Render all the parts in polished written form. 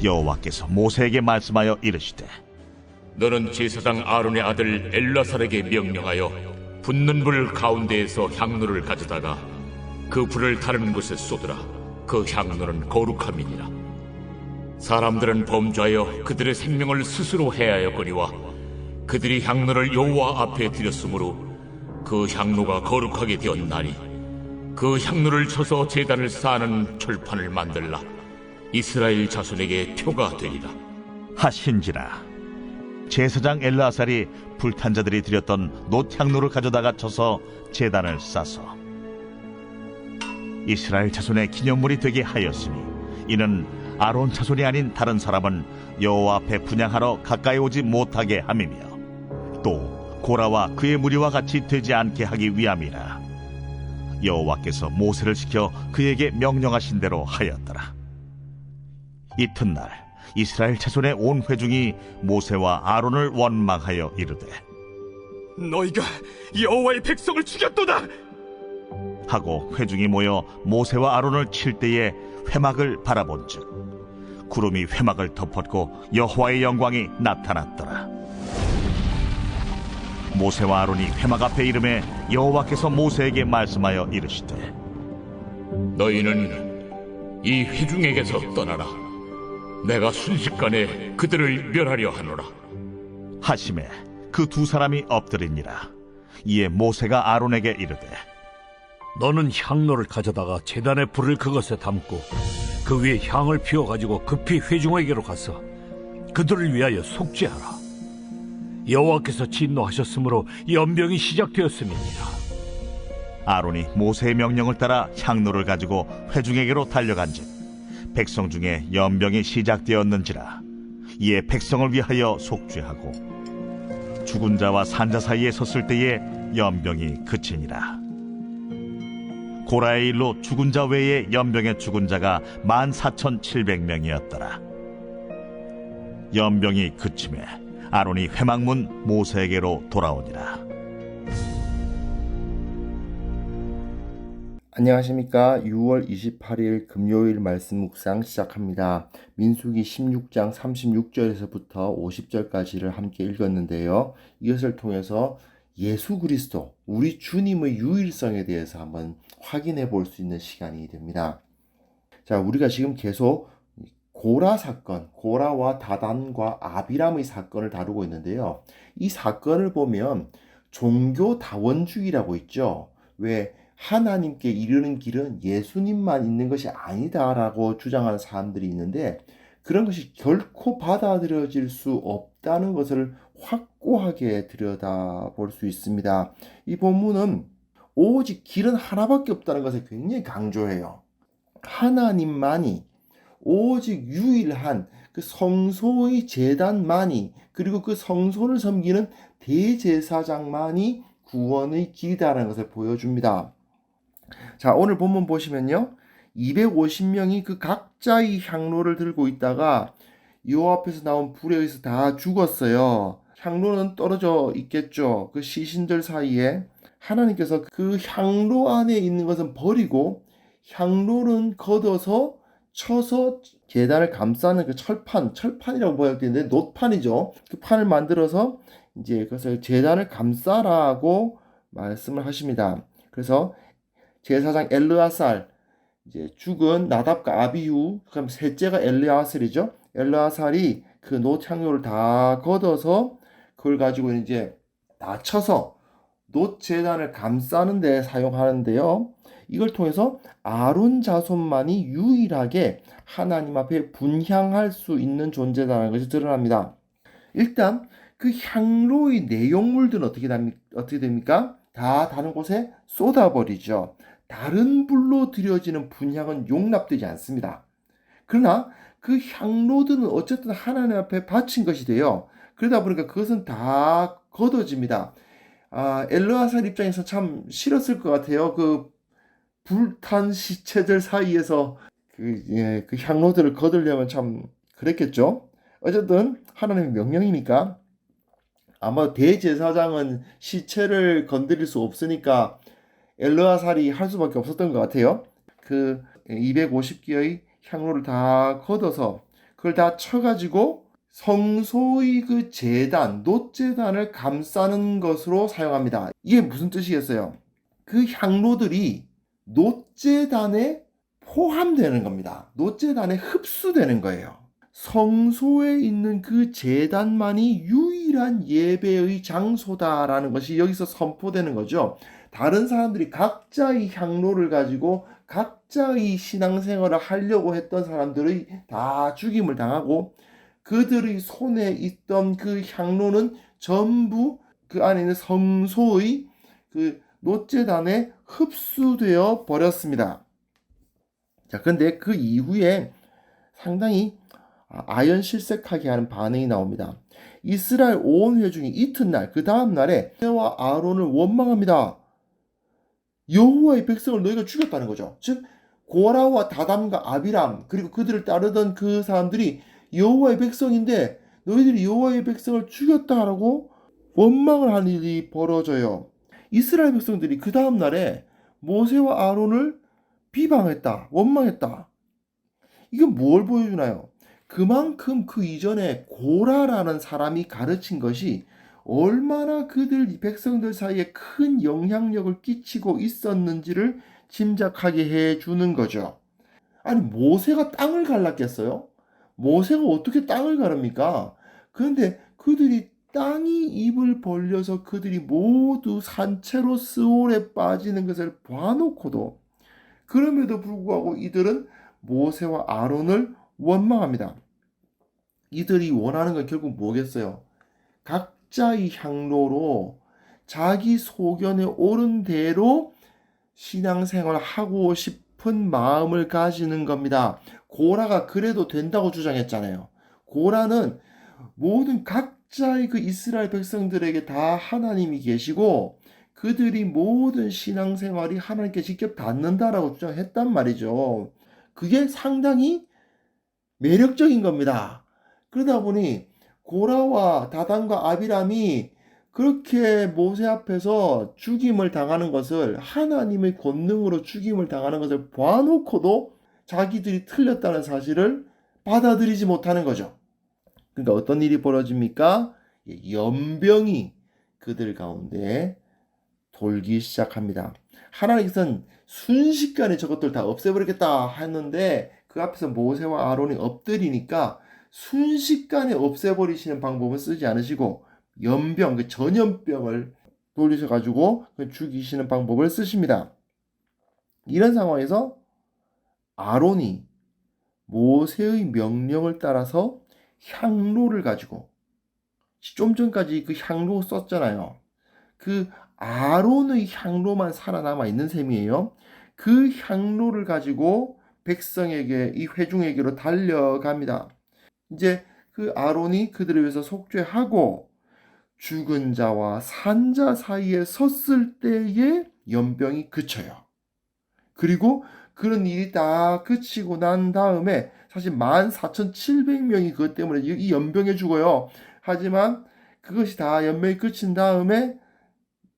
여호와께서 모세에게 말씀하여 이르시되 너는 제사장 아론의 아들 엘라살에게 명령하여 붙는 불 가운데에서 향로를 가져다가 그 불을 다른 곳에 쏟으라. 그 향로는 거룩함이니라. 사람들은 범죄하여 그들의 생명을 스스로 해하였거니와 그들이 향로를 여호와 앞에 드렸으므로 그 향로가 거룩하게 되었나니 그 향로를 쳐서 제단을 쌓는 철판을 만들라. 이스라엘 자손에게 표가 되리라 하신지라. 제사장 엘르아살이 불탄 자들이 드렸던 놋향로를 가져다가 쳐서 제단을 싸서 이스라엘 자손의 기념물이 되게 하였으니 이는 아론 자손이 아닌 다른 사람은 여호와 앞에 분향하러 가까이 오지 못하게 함이며 또 고라와 그의 무리와 같이 되지 않게 하기 위함이라. 여호와께서 모세를 시켜 그에게 명령하신 대로 하였더라. 이튿날 이스라엘 자손의 온 회중이 모세와 아론을 원망하여 이르되 너희가 여호와의 백성을 죽였도다 하고 회중이 모여 모세와 아론을 칠 때에 회막을 바라본즉 구름이 회막을 덮었고 여호와의 영광이 나타났더라. 모세와 아론이 회막 앞에 이름에 여호와께서 모세에게 말씀하여 이르시되 너희는 이 회중에게서 떠나라. 내가 순식간에 그들을 멸하려 하노라 하심에 그 두 사람이 엎드리니라. 이에 모세가 아론에게 이르되 너는 향로를 가져다가 제단의 불을 그것에 담고 그 위에 향을 피워가지고 급히 회중에게로 가서 그들을 위하여 속죄하라. 여호와께서 진노하셨으므로 연병이 시작되었음이니라. 아론이 모세의 명령을 따라 향로를 가지고 회중에게로 달려간즉 백성 중에 연병이 시작되었는지라. 이에 백성을 위하여 속죄하고 죽은 자와 산자 사이에 섰을 때에 연병이 그치니라. 고라의 일로 죽은 자 외에 연병에 죽은 자가 14,700명이었더라. 연병이 그침에 아론이 회막문 모세에게로 돌아오니라. 안녕하십니까. 6월 28일 금요일 말씀 묵상 시작합니다. 민수기 16장 36절에서부터 50절까지를 함께 읽었는데요. 이것을 통해서 예수 그리스도, 우리 주님의 유일성에 대해서 한번 확인해 볼 수 있는 시간이 됩니다. 자, 우리가 지금 계속 고라 사건, 고라와 다단과 아비람의 사건을 다루고 있는데요. 이 사건을 보면 종교 다원주의라고 있죠. 왜 하나님께 이르는 길은 예수님만 있는 것이 아니다라고 주장하는 사람들이 있는데 그런 것이 결코 받아들여질 수 없다는 것을 확고하게 들여다볼 수 있습니다. 이 본문은 오직 길은 하나밖에 없다는 것을 굉장히 강조해요. 하나님만이 오직 유일한 그 성소의 제단만이 그리고 그 성소를 섬기는 대제사장만이 구원의 길이다라는 것을 보여줍니다. 자, 오늘 본문 보시면요. 250명이 그 각자의 향로를 들고 있다가 여호와 앞에서 나온 불에 의해서 다 죽었어요. 향로는 떨어져 있겠죠. 그 시신들 사이에 하나님께서 그 향로 안에 있는 것은 버리고 향로는 걷어서 쳐서 제단을 감싸는 그 철판이라고 보여지는데 놋판이죠. 그 판을 만들어서 이제 그것을 제단을 감싸라고 말씀을 하십니다. 그래서 제사장 엘르아살, 이제 죽은 나답과 아비후, 그럼 셋째가 엘르아살이죠. 엘르아살이 그 놋향료를 다 걷어서 그걸 가지고 이제 다 쳐서 놋 제단을 감싸는 데 사용하는데요. 이걸 통해서 아론 자손만이 유일하게 하나님 앞에 분향할 수 있는 존재라는 것이 드러납니다. 일단 그 향로의 내용물들은 어떻게 됩니까? 다 다른 곳에 쏟아버리죠. 다른 불로 드려지는 분향은 용납되지 않습니다. 그러나 그 향로들은 어쨌든 하나님 앞에 바친 것이 돼요. 그러다 보니까 그것은 다 걷어집니다. 엘르아살 입장에서 참 싫었을 것 같아요. 그 불탄 시체들 사이에서 그 향로들을 거두려면 참 그랬겠죠. 어쨌든 하나님의 명령이니까 아마 대제사장은 시체를 건드릴 수 없으니까 엘르아살이 할 수밖에 없었던 것 같아요. 그 250개의 향로를 다 걷어서 그걸 다 쳐가지고 성소의 그 제단, 놋제단을 감싸는 것으로 사용합니다. 이게 무슨 뜻이겠어요? 그 향로들이 놋제단에 포함되는 겁니다. 놋제단에 흡수되는 거예요. 성소에 있는 그 제단만이 유일한 예배의 장소다라는 것이 여기서 선포되는 거죠. 다른 사람들이 각자의 향로를 가지고 각자의 신앙생활을 하려고 했던 사람들이 다 죽임을 당하고 그들의 손에 있던 그 향로는 전부 그 안에 있는 성소의 그 놋제단에 흡수되어 버렸습니다. 자, 근데 그 이후에 상당히 아연실색하게 하는 반응이 나옵니다. 이스라엘 온 회중이 이튿날 그 다음 날에 모세와 아론을 원망합니다. 여호와의 백성을 너희가 죽였다는 거죠. 즉 고라와 다담과 아비람 그리고 그들을 따르던 그 사람들이 여호와의 백성인데 너희들이 여호와의 백성을 죽였다라고 원망을 하는 일이 벌어져요. 이스라엘 백성들이 그 다음 날에 모세와 아론을 비방했다, 원망했다. 이건 뭘 보여주나요? 그만큼 그 이전에 고라라는 사람이 가르친 것이 얼마나 그들 백성들 사이에 큰 영향력을 끼치고 있었는지를 짐작하게 해주는 거죠. 아니 모세가 땅을 갈랐겠어요? 모세가 어떻게 땅을 가릅니까? 그런데 그들이 땅이 입을 벌려서 그들이 모두 산채로 스올에 빠지는 것을 봐놓고도 그럼에도 불구하고 이들은 모세와 아론을 원망합니다. 이들이 원하는 건 결국 뭐겠어요? 각자의 향로로 자기 소견에 옳은 대로 신앙생활을 하고 싶은 마음을 가지는 겁니다. 고라가 그래도 된다고 주장했잖아요. 고라는 모든 각자의 그 이스라엘 백성들에게 다 하나님이 계시고 그들이 모든 신앙생활이 하나님께 직접 닿는다라고 주장했단 말이죠. 그게 상당히 매력적인 겁니다. 그러다 보니 고라와 다단과 아비람이 그렇게 모세 앞에서 죽임을 당하는 것을 하나님의 권능으로 죽임을 당하는 것을 봐놓고도 자기들이 틀렸다는 사실을 받아들이지 못하는 거죠. 그러니까 어떤 일이 벌어집니까? 연병이 그들 가운데 돌기 시작합니다. 하나님께서는 순식간에 저것들 다 없애버리겠다 했는데 그 앞에서 모세와 아론이 엎드리니까 순식간에 없애버리시는 방법은 쓰지 않으시고 연병, 그 전염병을 돌리셔가지고 죽이시는 방법을 쓰십니다. 이런 상황에서 아론이 모세의 명령을 따라서 향로를 가지고 좀 전까지 그 향로 썼잖아요. 그 아론의 향로만 살아남아 있는 셈이에요. 그 향로를 가지고 백성에게 이 회중에게로 달려갑니다. 이제 그 아론이 그들을 위해서 속죄하고 죽은 자와 산 자 사이에 섰을 때에 연병이 그쳐요. 그리고 그런 일이 다 그치고 난 다음에 사실 14,700명이 그것 때문에 이 연병에 죽어요. 하지만 그것이 다 연병이 그친 다음에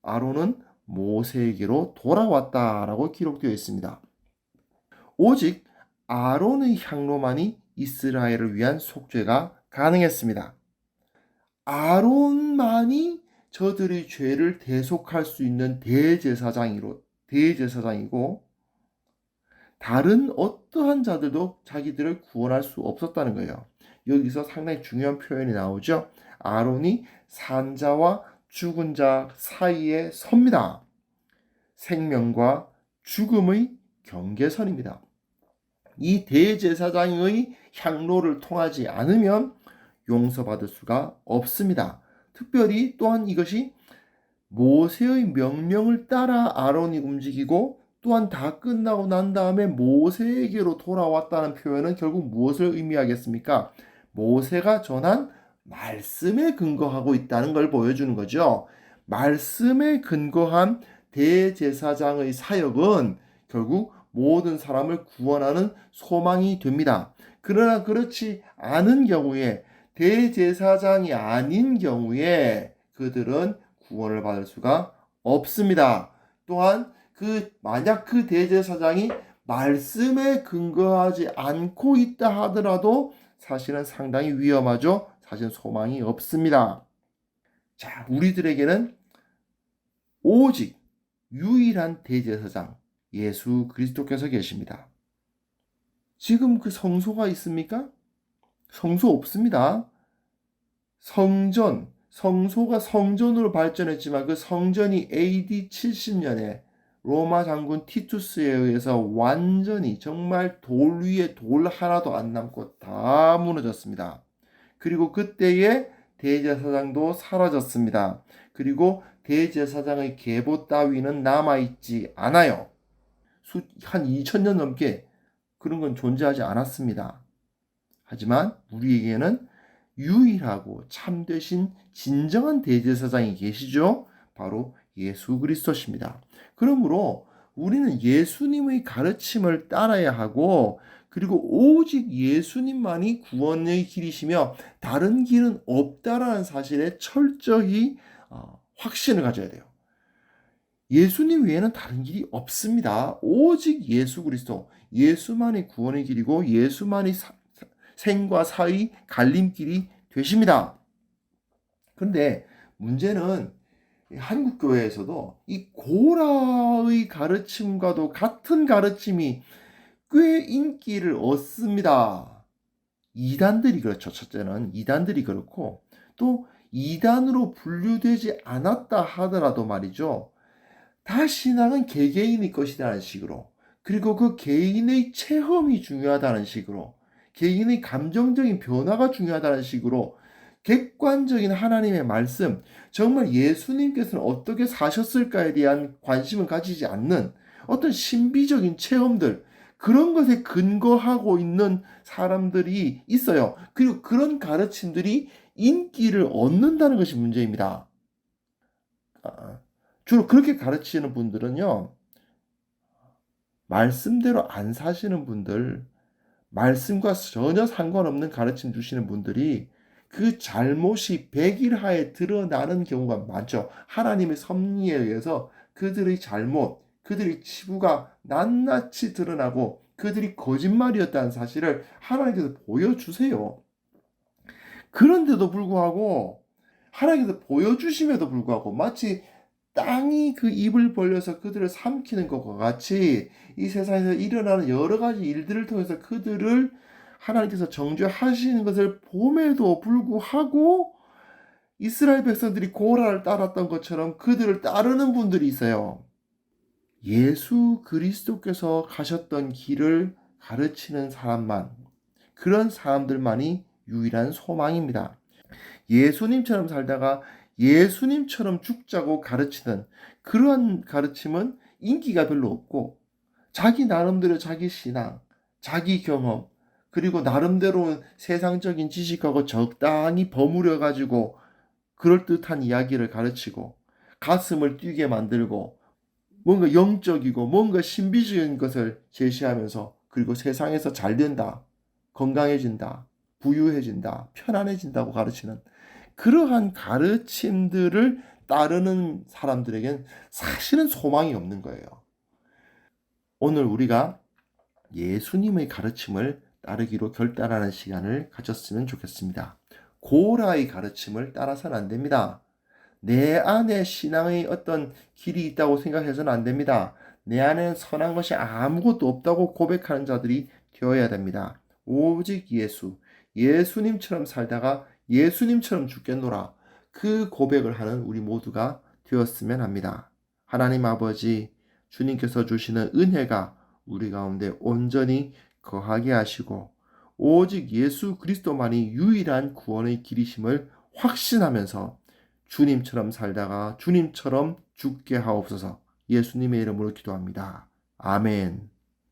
아론은 모세에게로 돌아왔다라고 기록되어 있습니다. 오직 아론의 향로만이 이스라엘을 위한 속죄가 가능했습니다. 아론만이 저들의 죄를 대속할 수 있는 대제사장이고 다른 어떠한 자들도 자기들을 구원할 수 없었다는 거예요. 여기서 상당히 중요한 표현이 나오죠. 아론이 산자와 죽은 자 사이에 섭니다. 생명과 죽음의 경계선입니다. 이 대제사장의 향로를 통하지 않으면 용서받을 수가 없습니다. 특별히 또한 이것이 모세의 명령을 따라 아론이 움직이고 또한 다 끝나고 난 다음에 모세에게로 돌아왔다는 표현은 결국 무엇을 의미하겠습니까? 모세가 전한 말씀에 근거하고 있다는 걸 보여주는 거죠. 말씀에 근거한 대제사장의 사역은 결국 모든 사람을 구원하는 소망이 됩니다. 그러나 그렇지 않은 경우에 대제사장이 아닌 경우에 그들은 구원을 받을 수가 없습니다. 또한 만약 그 대제사장이 말씀에 근거하지 않고 있다 하더라도 사실은 상당히 위험하죠. 사실 소망이 없습니다. 자, 우리들에게는 오직 유일한 대제사장 예수 그리스도께서 계십니다. 지금 그 성소가 있습니까? 성소 없습니다. 성소가 성전으로 발전했지만 그 성전이 AD 70년에 로마 장군 티투스에 의해서 완전히 정말 돌 위에 돌 하나도 안 남고 다 무너졌습니다. 그리고 그때의 대제사장도 사라졌습니다. 그리고 대제사장의 계보 따위는 남아있지 않아요. 한 2000년 넘게 그런 건 존재하지 않았습니다. 하지만 우리에게는 유일하고 참되신 진정한 대제사장이 계시죠. 바로 예수 그리스도십니다. 그러므로 우리는 예수님의 가르침을 따라야 하고 그리고 오직 예수님만이 구원의 길이시며 다른 길은 없다라는 사실에 철저히 확신을 가져야 돼요. 예수님 외에는 다른 길이 없습니다. 오직 예수 그리스도, 예수만이 구원의 길이고 예수만이 생과 사의 갈림길이 되십니다. 그런데 문제는 한국 교회에서도 이 고라의 가르침과도 같은 가르침이 꽤 인기를 얻습니다. 이단들이 그렇죠. 첫째는 이단들이 그렇고 또 이단으로 분류되지 않았다 하더라도 말이죠. 다 신앙은 개개인의 것이라는 식으로 그리고 그 개인의 체험이 중요하다는 식으로 개인의 감정적인 변화가 중요하다는 식으로 객관적인 하나님의 말씀, 정말 예수님께서는 어떻게 사셨을까에 대한 관심을 가지지 않는 어떤 신비적인 체험들, 그런 것에 근거하고 있는 사람들이 있어요. 그리고 그런 가르침들이 인기를 얻는다는 것이 문제입니다. 주로 그렇게 가르치는 분들은요, 말씀대로 안 사시는 분들, 말씀과 전혀 상관없는 가르침 주시는 분들이 그 잘못이 백일하에 드러나는 경우가 많죠. 하나님의 섭리에 의해서 그들의 잘못, 그들의 치부가 낱낱이 드러나고 그들이 거짓말이었다는 사실을 하나님께서 보여주세요. 그런데도 불구하고 하나님께서 보여주심에도 불구하고 마치 땅이 그 입을 벌려서 그들을 삼키는 것과 같이 이 세상에서 일어나는 여러 가지 일들을 통해서 그들을 하나님께서 정죄하시는 것을 봄에도 불구하고 이스라엘 백성들이 고라를 따랐던 것처럼 그들을 따르는 분들이 있어요. 예수 그리스도께서 가셨던 길을 가르치는 사람만, 그런 사람들만이 유일한 소망입니다. 예수님처럼 살다가 예수님처럼 죽자고 가르치는 그러한 가르침은 인기가 별로 없고 자기 나름대로 자기 신앙, 자기 경험, 그리고 나름대로 세상적인 지식하고 적당히 버무려 가지고 그럴듯한 이야기를 가르치고 가슴을 뛰게 만들고 뭔가 영적이고 뭔가 신비적인 것을 제시하면서 그리고 세상에서 잘 된다, 건강해진다, 부유해진다, 편안해진다고 가르치는 그러한 가르침들을 따르는 사람들에겐 사실은 소망이 없는 거예요. 오늘 우리가 예수님의 가르침을 따르기로 결단하는 시간을 가졌으면 좋겠습니다. 고라의 가르침을 따라서는 안 됩니다. 내 안에 신앙의 어떤 길이 있다고 생각해서는 안 됩니다. 내 안에는 선한 것이 아무것도 없다고 고백하는 자들이 되어야 됩니다. 오직 예수님처럼 살다가 예수님처럼 죽겠노라. 그 고백을 하는 우리 모두가 되었으면 합니다. 하나님 아버지, 주님께서 주시는 은혜가 우리 가운데 온전히 거하게 하시고 오직 예수 그리스도만이 유일한 구원의 길이심을 확신하면서 주님처럼 살다가 주님처럼 죽게 하옵소서. 예수님의 이름으로 기도합니다. 아멘.